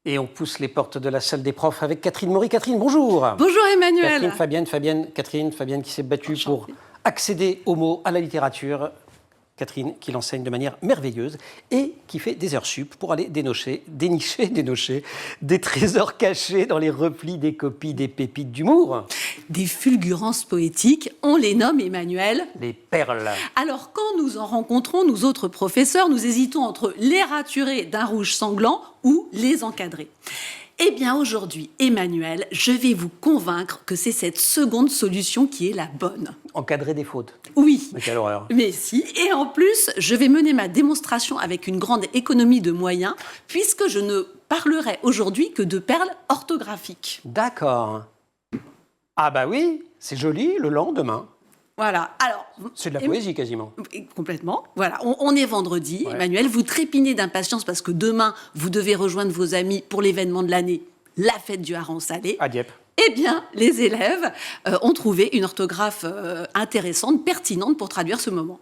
Et on pousse les portes de la salle des profs avec Catherine Maury. Catherine, bonjour. Bonjour Emmanuel. Catherine, Fabienne qui s'est battue pour accéder aux mots, à la littérature. Catherine qui l'enseigne de manière merveilleuse et qui fait des heures sup pour aller dénicher des trésors cachés dans les replis des copies des pépites d'humour. Des fulgurances poétiques, on les nomme, Emmanuel, les perles. Alors quand nous en rencontrons, nous autres professeurs, nous hésitons entre les raturer d'un rouge sanglant ou les encadrer. Eh bien aujourd'hui, Emmanuel, je vais vous convaincre que c'est cette seconde solution qui est la bonne. Encadrer des fautes. Oui. Mais quelle horreur. Mais si. Et en plus, je vais mener ma démonstration avec une grande économie de moyens, puisque je ne parlerai aujourd'hui que de perles orthographiques. D'accord. Ah bah oui, c'est joli, le lendemain. Voilà. Alors, c'est de la poésie quasiment. Complètement. Voilà. On est vendredi. Ouais. Emmanuel, vous trépignez d'impatience parce que demain, vous devez rejoindre vos amis pour l'événement de l'année, la fête du hareng salé. À Dieppe. Eh bien, les élèves ont trouvé une orthographe intéressante, pertinente pour traduire ce moment.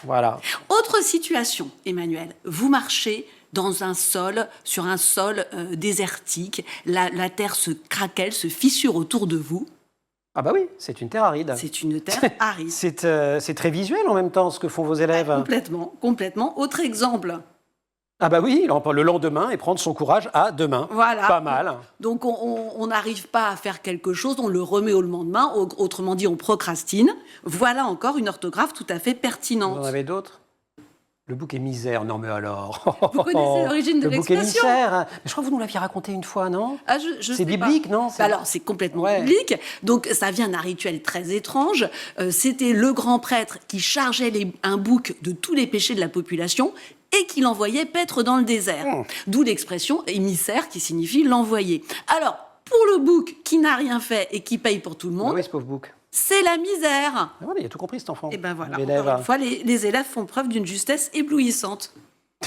Voilà. Autre situation, Emmanuel. Vous marchez sur un sol désertique. La terre se craquelle, se fissure autour de vous. Ah bah oui, c'est une terre aride. C'est une terre aride. C'est très visuel en même temps ce que font vos élèves. Complètement. Autre exemple. Ah bah oui, le lendemain et prendre son courage à demain. Voilà. Pas mal. Donc on n'arrive pas à faire quelque chose, on le remet au lendemain, autrement dit on procrastine. Voilà encore une orthographe tout à fait pertinente. Vous en avez d'autres ? Le bouc émissaire, non mais alors. Vous connaissez l'origine de l'expression ? Le bouc émissaire. Mais je crois que vous nous l'aviez raconté une fois, non ? C'est biblique, non ? Alors c'est complètement biblique. Donc ça vient d'un rituel très étrange. C'était le grand prêtre qui chargeait un bouc de tous les péchés de la population et qui l'envoyait paître dans le désert. D'où l'expression émissaire qui signifie l'envoyer. Alors pour le bouc qui n'a rien fait et qui paye pour tout le monde. Oui, ce pauvre bouc. C'est la misère. Ah voilà, il a tout compris cet enfant. Et ben voilà, encore une fois, les élèves font preuve d'une justesse éblouissante.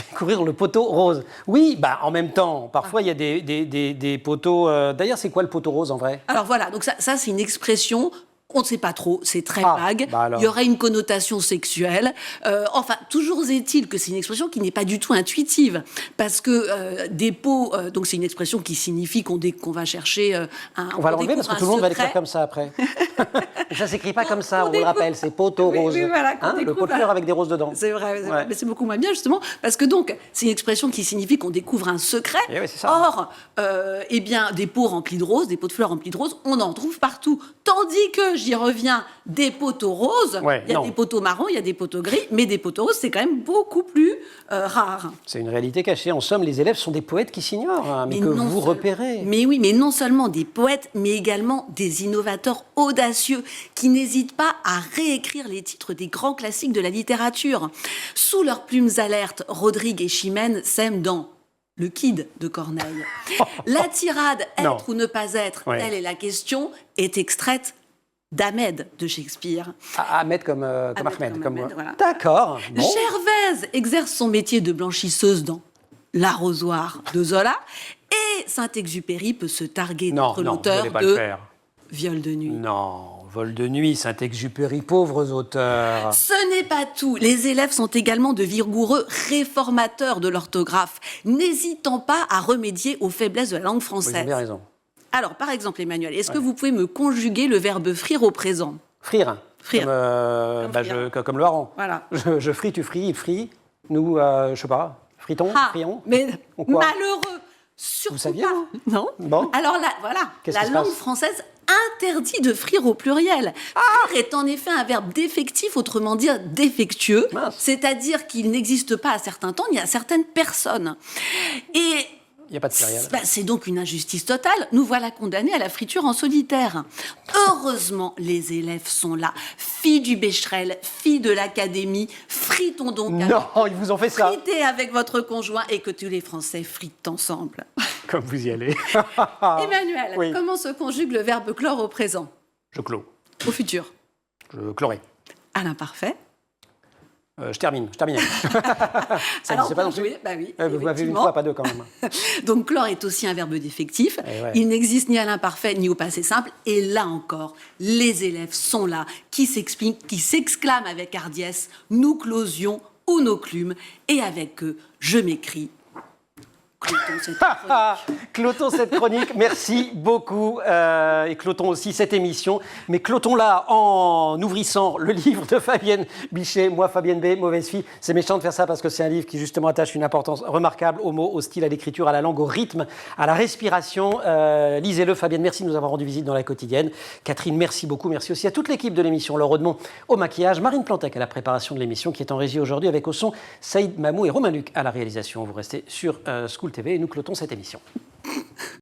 Découvrir le poteau rose. Oui, bah en même temps, parfois il y a des poteaux... D'ailleurs, c'est quoi le poteau rose en vrai ? Alors voilà, donc ça c'est une expression... On ne sait pas trop, c'est très vague. Bah il y aurait une connotation sexuelle. Enfin, toujours est-il que c'est une expression qui n'est pas du tout intuitive. Parce que des pots, donc c'est une expression qui signifie qu'on va chercher un... On va l'enlever parce que tout le monde va l'écrire comme ça après. Ça ne s'écrit pas comme ça, on vous le rappelle, c'est poteau rose. Oui, voilà, le pot de fleurs avec des roses dedans. C'est vrai, mais c'est beaucoup moins bien justement. Parce que donc, c'est une expression qui signifie qu'on découvre un secret. Et oui, c'est ça. Or, eh bien, des pots remplis de roses, des pots de fleurs remplis de roses, on en trouve partout. Tandis que, j'y reviens, des poteaux roses, il y a des poteaux marrons, il y a des poteaux gris, mais des poteaux roses, c'est quand même beaucoup plus rare. C'est une réalité cachée. En somme, les élèves sont des poètes qui s'ignorent, mais que vous repérez. Mais oui, mais non seulement des poètes, mais également des innovateurs audacieux qui n'hésitent pas à réécrire les titres des grands classiques de la littérature. Sous leurs plumes alertes, Rodrigue et Chimène sèment dans Le Kid de Corneille. La tirade « Être ou ne pas être », telle est la question, est extraite d'Ahmed de Shakespeare. Ahmed comme Ahmed. Voilà. D'accord. Bon. Gervaise exerce son métier de blanchisseuse dans L'Arrosoir de Zola et Saint-Exupéry peut se targuer d'être l'auteur de Viol de nuit. Non, Vol de nuit, Saint-Exupéry, pauvres auteurs. Ce n'est pas tout. Les élèves sont également de vigoureux réformateurs de l'orthographe, n'hésitant pas à remédier aux faiblesses de la langue française. Vous avez bien raison. Alors, par exemple, Emmanuel, est-ce que vous pouvez me conjuguer le verbe frire au présent ? Frire. Frire. Comme le hareng. Voilà. Je frie, tu fries, il frie. Nous, je sais pas, fritons, frions. Mais malheureux. Surtout vous saviez, pas. Non. Bon. Alors là, voilà, la langue française interdit de frire au pluriel. Frire est en effet un verbe défectif, autrement dit défectueux, c'est-à-dire qu'il n'existe pas à certains temps ni à certaines personnes. Et il n'y a pas de céréales. C'est donc une injustice totale. Nous voilà condamnés à la friture en solitaire. Heureusement, les élèves sont là. Filles du Becherel, filles de l'académie, fritons donc. Non, ils vous ont fait ça. Fritez avec votre conjoint et que tous les Français fritent ensemble. Comme vous y allez. Emmanuel, comment se conjugue le verbe clore au présent ? Je clôt. Au futur ? Je clorai. À l'imparfait ? Je termine. Ça ne sait pas non plus. Oui, vous m'avez une fois, pas deux quand même. Donc, clore est aussi un verbe défectif. Il n'existe ni à l'imparfait ni au passé simple. Et là encore, les élèves sont là, qui s'exclament avec hardiesse « Nous closions ou nos clumes ». Et avec eux, je m'écris Clotons cette chronique, merci beaucoup. Et clotons aussi cette émission. Mais clotons-la en ouvrissant le livre de Fabienne Bichet, Moi, Fabienne B, Mauvaise fille. C'est méchant de faire ça parce que c'est un livre qui justement attache une importance remarquable aux mots, au style, à l'écriture, à la langue, au rythme, à la respiration. Lisez-le, Fabienne, merci de nous avoir rendu visite dans la quotidienne. Catherine, merci beaucoup. Merci aussi à toute l'équipe de l'émission. Laure Rodemont au maquillage, Marine Plantec à la préparation de l'émission qui est en régie aujourd'hui avec au son Saïd Mamou et Romain Luc à la réalisation. Vous restez sur School TV et nous clotons cette émission.